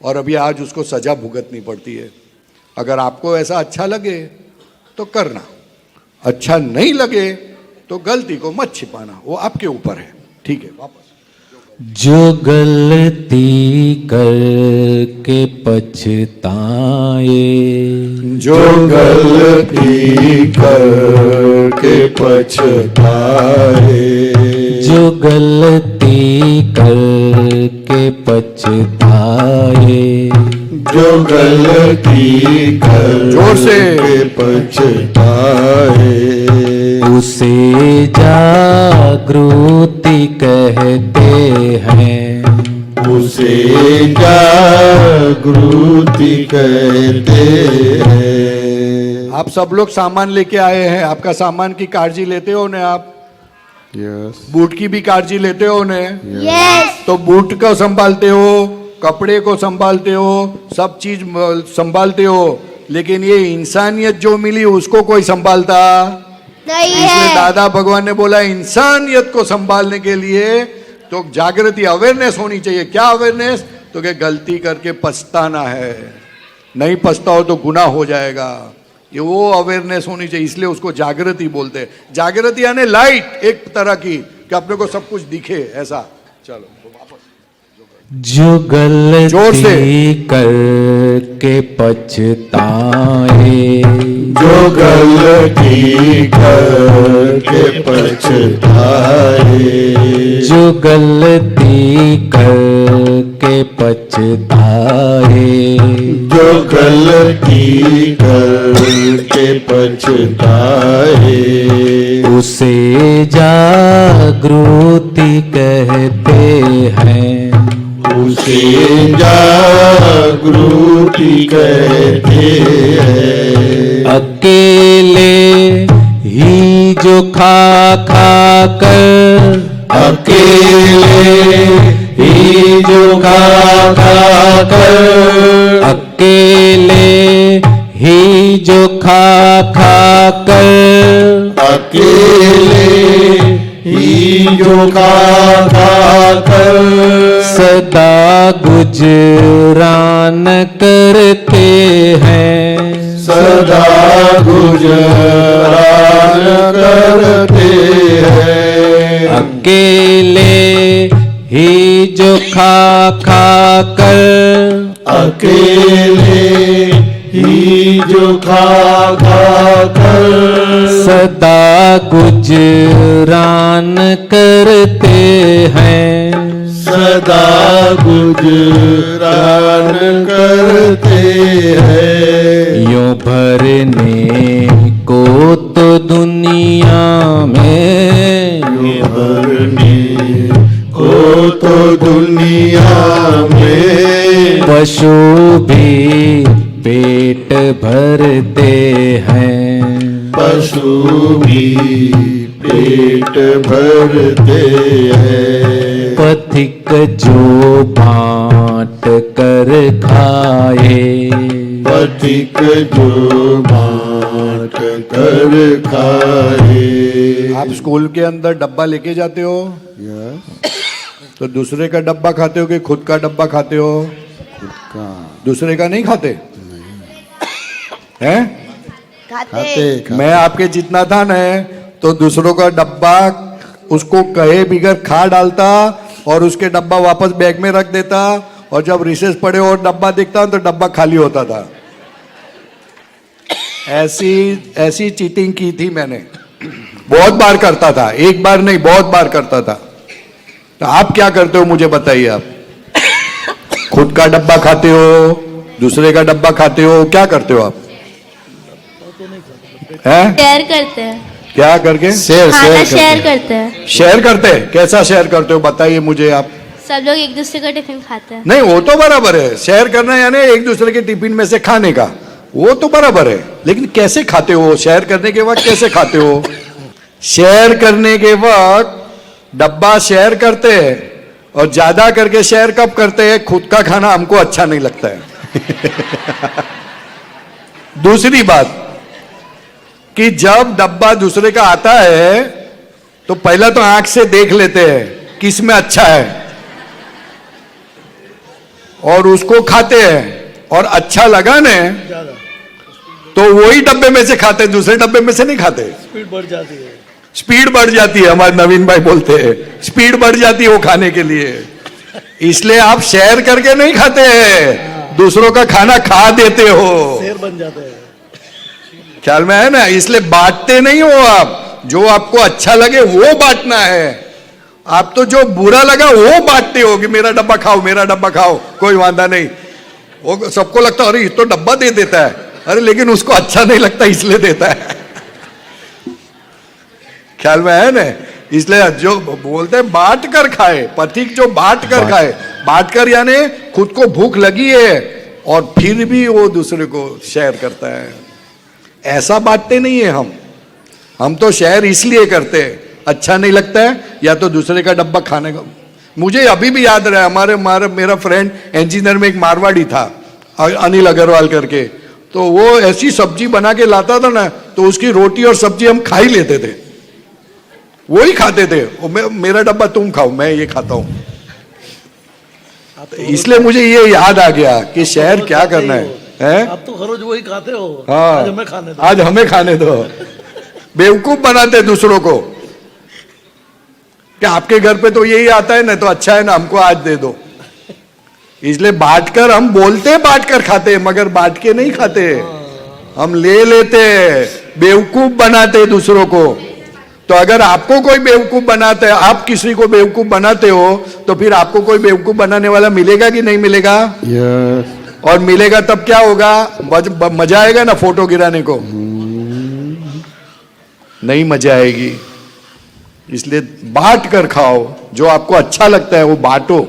और अभी आज उसको सजा भुगतनी पड़ती है। अगर आपको ऐसा अच्छा लगे तो करना, अच्छा नहीं लगे तो गलती को मत छिपाना, वो आपके ऊपर है। ठीक है, वापस। जो गलती करके पछताए, जो गलती करके पछताए, जो गलती करके पछताए, जो गलती कर जोर से पछताए, उसे जागृति कहते हैं, उसे जागृति कहते हैं। आप सब लोग सामान लेके आए हैं, आपका सामान की काळजी लेते हो ना आप? बूट की भी काळजी लेते हो ना? यस। तो बूट को संभालते हो, कपड़े को संभालते हो, सब चीज संभालते हो, लेकिन ये इंसानियत जो मिली उसको कोई संभालता नहीं इसलिए है। दादा भगवान ने बोला इंसानियत को संभालने के लिए तो जागृति, अवेयरनेस होनी चाहिए। क्या अवेयरनेस? तो कि गलती करके पछताना है, नहीं पछताओ तो गुनाह हो जाएगा, ये वो अवेयरनेस होनी चाहिए, इसलिए उसको जागृति बोलते हैं। जागृति यानी लाइट एक तरह की, कि अपने को सब कुछ दिखे ऐसा। चलो जो जोर से। गलती करके पछताए, जो गलती करके पछताए, जो गलती करके पछताए, जो गलती करके पछताए, उसे जागृति कहते हैं, उसे जागृति कहते हैं। अकेले ही जो खा कर, अकेले ही जो खा कर, अकेले ही जो खा कर, अकेले ही जो खा कर, सदा गुजरान करते हैं, सदा गुजरान करते हैं। अकेले ही जो खा कर, अकेले ही जो खा कर, सदा गुजरान करते हैं, सदा गुजरान करते हैं। यूं भरने को तो दुनिया में, भरने को तो दुनिया में पशु भी पेट भरते हैं, पशु भी पेट भरते हैं। पथिक जो बांट कर खाए, पथिक जो बांट कर खाए। आप स्कूल के अंदर डब्बा लेके जाते हो? तो दूसरे का डब्बा खाते हो कि खुद का डब्बा खाते हो? खुद का। दूसरे का नहीं खाते? हैं? खाते। मैं आपके जितना था न, तो दूसरों का डब्बा उसको कहे बिगर खा डालता और उसके डब्बा वापस बैग में रख देता, और जब रिसेस पड़े और डब्बा दिखता तो डब्बा खाली होता था। ऐसी चीटिंग की थी मैंने, बहुत बार करता था, एक बार नहीं बहुत बार करता था। तो आप क्या करते हो मुझे बताइए? आप खुद का डब्बा खाते हो, दूसरे का डब्बा खाते हो, क्या करते हो आप? हैं? शेयर करते हैं। क्या करके? खाना शेयर करते हैं। शेयर करते हैं? कैसा शेयर करते हो बताइए मुझे आप। सब लोग एक दूसरे का टिफिन खाते हैं। नहीं वो तो बराबर है, शेयर करना यानी एक दूसरे के टिफिन में से खाने का, वो तो बराबर है, लेकिन कैसे खाते हो? शेयर करने के वक्त कैसे खाते हो? शेयर करने के वक्त डब्बा शेयर करते हैं, और ज्यादा करके शेयर कब करते हैं? खुद का खाना हमको अच्छा नहीं लगता है। दूसरी बात कि जब डब्बा दूसरे का आता है तो पहला तो आंख से देख लेते हैं किस में अच्छा है, और उसको खाते हैं और अच्छा लगा ने तो वही डब्बे में से खाते हैं, दूसरे डब्बे में से नहीं खाते। स्पीड बढ़ जाती है, हमारे नवीन भाई बोलते हैं स्पीड बढ़ जाती है वो खाने के लिए। इसलिए आप शेयर करके नहीं खाते हैं, दूसरों का खाना खा देते हो, शेर बन जाते हैं। ख्याल में है ना? इसलिए बांटते नहीं हो आप, जो आपको अच्छा लगे वो बांटना है। आप तो जो बुरा लगा वो बांटते हो कि मेरा डब्बा खाओ, मेरा डब्बा खाओ, कोई वादा नहीं। वो सबको लगता है अरे ये तो डब्बा दे देता है, अरे लेकिन उसको अच्छा नहीं लगता इसलिए देता है। ख्याल में है ना? इसलिए जो बोलते हैं बांट कर खाए, पथिक जो बांट कर खाए, बांट कर यानी खुद को भूख लगी है और फिर भी वो दूसरे को शेयर करता है। ऐसा बांटते नहीं है हम तो शेयर इसलिए करते हैं, अच्छा नहीं लगता है या तो दूसरे का डब्बा खाने का। मुझे अभी भी याद रहा, हमारे मेरा फ्रेंड इंजीनियर में एक मारवाड़ी था, अनिल अग्रवाल करके, तो वो ऐसी सब्जी बना के लाता था ना, तो उसकी रोटी और सब्जी हम खा ही लेते थे, वो ही खाते थे। मेरा डब्बा तुम खाओ, मैं ये खाता हूं। इसलिए मुझे ये याद आ गया कि शेयर क्या करना है। आप तो हर रोज वही खाते हो। हाँ, आज हमें खाने दो। बेवकूफ बनाते दूसरों को कि आपके घर पे तो यही आता है ना, तो अच्छा है ना, हमको आज दे दो। इसलिए बांटकर, हम बोलते बांट कर खाते, मगर बांट के नहीं खाते, हम ले लेते, बेवकूफ बनाते दूसरों को। तो अगर आपको कोई बेवकूफ बनाता है, आप किसी को बेवकूफ बनाते हो, तो फिर आपको कोई बेवकूफ बनाने वाला मिलेगा कि नहीं मिलेगा? और मिलेगा तब क्या होगा? मजा आएगा ना फोटो गिराने को? नहीं मजा आएगी। इसलिए बांट कर खाओ, जो आपको अच्छा लगता है वो बांटो,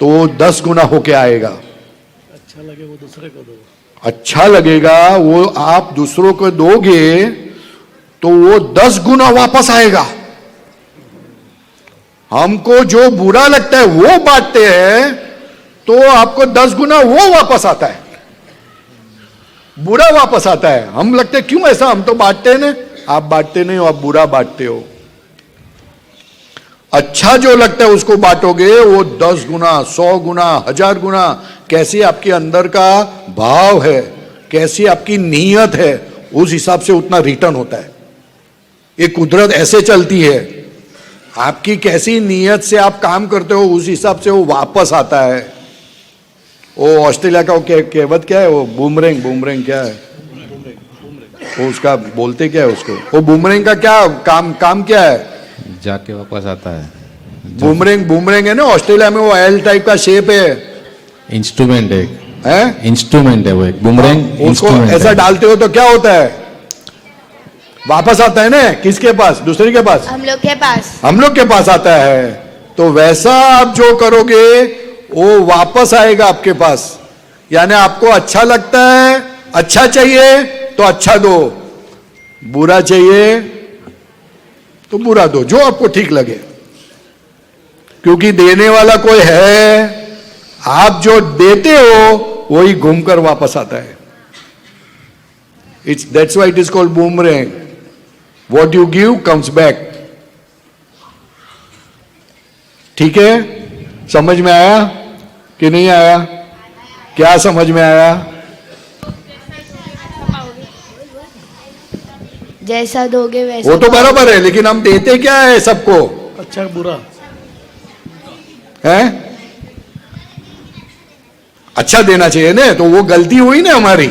तो वो 10 गुना होके आएगा। अच्छा लगे वो दूसरे को दो, अच्छा लगेगा वो आप दूसरों को दोगे तो वो 10 गुना वापस आएगा। हमको जो बुरा लगता है वो बांटते हैं तो आपको 10 गुना वो वापस आता है, बुरा वापस आता है। हम लगते क्यों ऐसा, हम तो बांटते हैं ना। आप बांटते नहीं हो, आप बुरा बांटते हो। अच्छा जो लगता है उसको बांटोगे, वो 10 गुना, 100 गुना, 1000 गुना, कैसी आपके अंदर का भाव है, कैसी आपकी नीयत है, उस हिसाब से उतना रिटर्न होता है। ये कुदरत ऐसे चलती है, आपकी कैसी नीयत से आप काम करते हो उस हिसाब से वो वापस आता है। वो ऑस्ट्रेलिया का कहावत क्या है, वो बूमरैंग क्या है, वो उसका बोलते क्या है उसको, वो बूमरैंग का क्या काम क्या है? जाके वापस आता है। बूमरैंग है ना, ऑस्ट्रेलिया में वो एल टाइप का शेप है, इंस्ट्रूमेंट है, इंस्ट्रूमेंट है वो एक बूमरैंग। उसको ऐसा डालते हो तो क्या होता है? वापस आता है ना, किसके पास? दूसरे के पास, हम लोग के पास, हम लोग के पास आता है। तो वैसा आप जो करोगे वो वापस आएगा आपके पास। यानी आपको अच्छा लगता है, अच्छा चाहिए तो अच्छा दो, बुरा चाहिए तो बुरा दो, जो आपको ठीक लगे, क्योंकि देने वाला कोई है। आप जो देते हो वही घूमकर वापस आता है। That's why it is called boomerang. What you give comes back. ठीक है? समझ में आया कि नहीं आया? क्या समझ में आया? जैसा दोगे वैसा। वो तो बराबर है, लेकिन हम देते क्या है सबको? अच्छा बुरा है? अच्छा देना चाहिए ना, तो वो गलती हुई ना हमारी।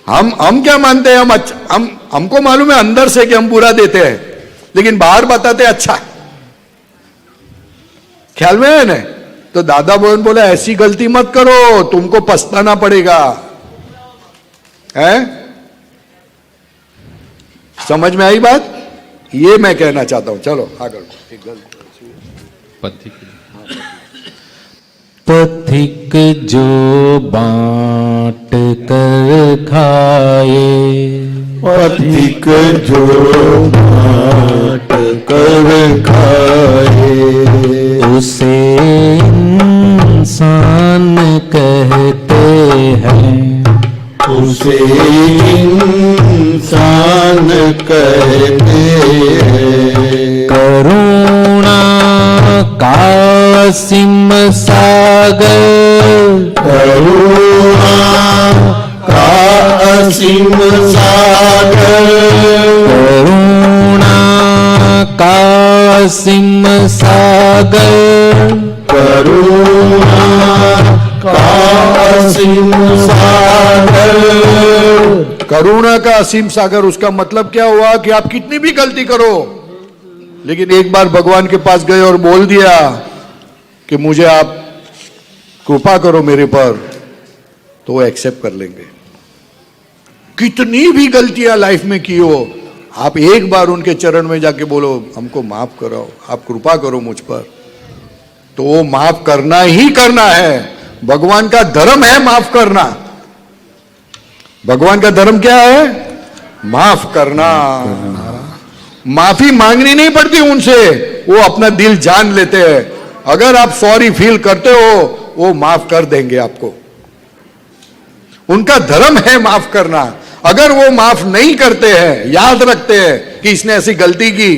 हम क्या मानते हैं? हमको मालूम है अंदर से कि हम बुरा देते हैं, लेकिन बाहर बताते अच्छा। ख्याल में है ना? तो दादा बहन बोले ऐसी गलती मत करो, तुमको पछताना पड़ेगा। है? समझ में आई बात? ये मैं कहना चाहता हूं। चलो आगे। पथिक जो बांट कर खाए, पथिक जो बांट कर खाए, उसे इंसान कहते हैं, उसे इंसान कहते हैं। करुणा का सिम सागर करुणा का असीम सागर, करुणा का असीम सागर, करुणा का असीम सागर। करुणा का असीम सागर, उसका मतलब क्या हुआ कि आप कितनी भी गलती करो, लेकिन एक बार भगवान के पास गए और बोल दिया कि मुझे आप कृपा करो मेरे पर, तो वो एक्सेप्ट कर लेंगे। कितनी भी गलतियां लाइफ में की हो, आप एक बार उनके चरण में जाके बोलो हमको माफ करो, आप कृपा करो मुझ पर, तो वो माफ करना ही करना है। भगवान का धर्म है माफ करना। भगवान का धर्म क्या है? माफ करना। माफी मांगनी नहीं पड़ती उनसे, वो अपना दिल जान लेते हैं। अगर आप सॉरी फील करते हो, वो माफ कर देंगे आपको। उनका धर्म है माफ करना। अगर वो माफ नहीं करते हैं, याद रखते हैं कि इसने ऐसी गलती की,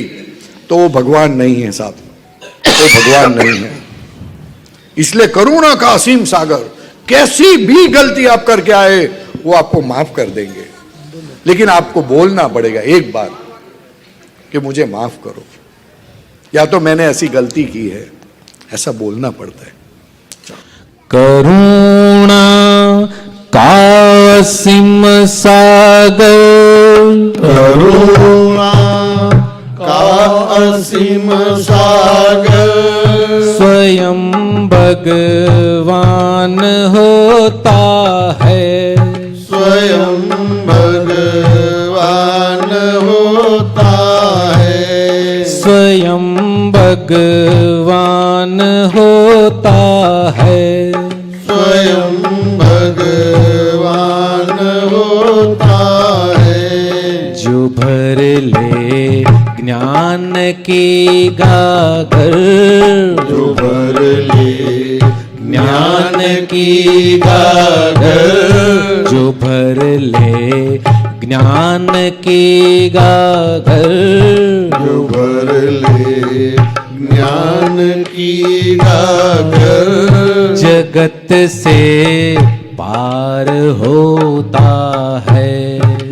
तो वो भगवान नहीं है साहब, वो भगवान नहीं है। इसलिए करुणा का असीम सागर, कैसी भी गलती आप करके आए वो आपको माफ कर देंगे, लेकिन आपको बोलना पड़ेगा एक बार कि मुझे माफ करो, या तो मैंने ऐसी गलती की है, ऐसा बोलना पड़ता है। करुणा का असीम सागर, करुणा का असीम सागर, स्वयं भगवान होता है, स्वयं भगवान होता है, स्वयं भगवान होता है, स्वयं भगवान होता है। जो भर ले ज्ञान की गागर, जो भर ले ज्ञान की गागर, जो भर ले ज्ञान की गागर, जो भर ले ज्ञान की गागर, जगत से पार होता है,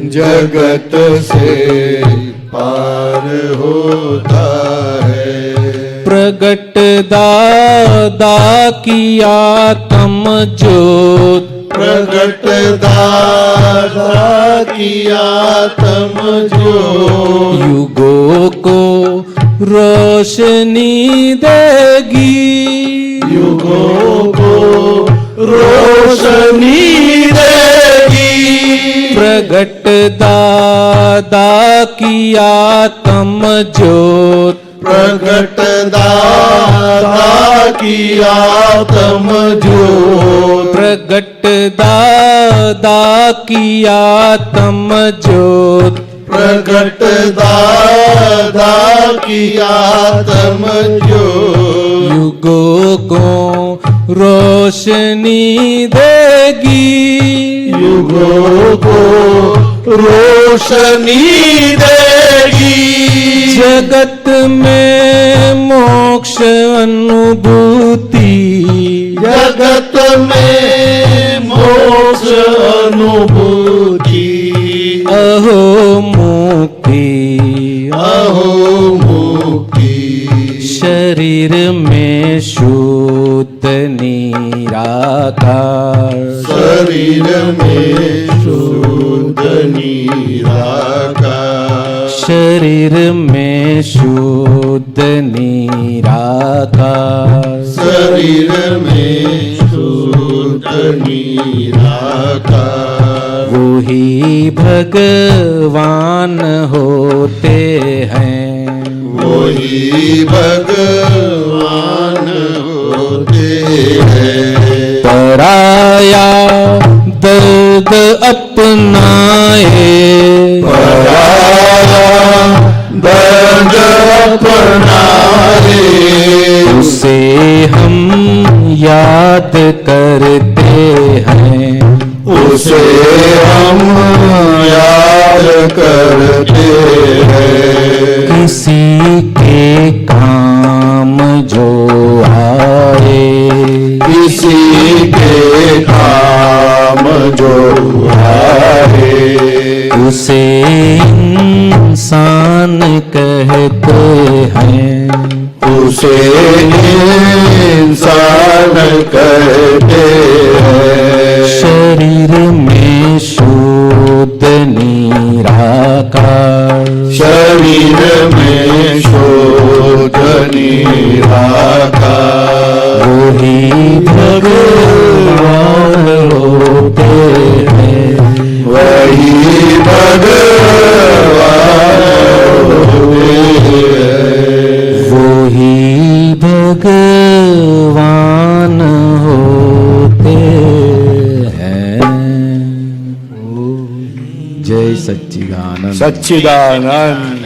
जगत से पार होता है। प्रगट दादा की आत्म ज्योत, प्रगट दादा की आत्म ज्योत, युगों को रोशनी देगी, युगों को रोशनी देगी। प्रगट दादा की आत्म ज्योत, प्रगट दादा की आत्म ज्योत, प्रगट दादा की आत्म ज्योत, प्रगट दादा की आत्म ज्योत, युगों को रोशनी देगी, युगों को रोशनी देगी। जगत में मोक्ष अनुभूति, जगत में मोक्ष अनुभूति, अहो मुक्ति, अहो मुक्ति। शरीर में शुद्ध निराकार, शरीर में शुद्ध निराकार, शरीर में शुद्ध निराकार, शरीर में शुद्ध निराकार। वही भगवान होते हैं, वही भगवान होते हैं। पराया दर्द अपनाए, पराया दर्द अपनाए, उसे हम याद करते हैं, उसे हम याद करते हैं। किसी के काम जो आए, किसी के काम उसे इंसान कहते हैं, उसे इंसान कहते हैं। शरीर में शुद्ध निराकार, शरीर में शुद्ध निराकार, वही भगवान होते हैं, वही भगवान होते हैं। वही भगवान होते हैं। जय सच्चिदानंद। सच्चिदानंद।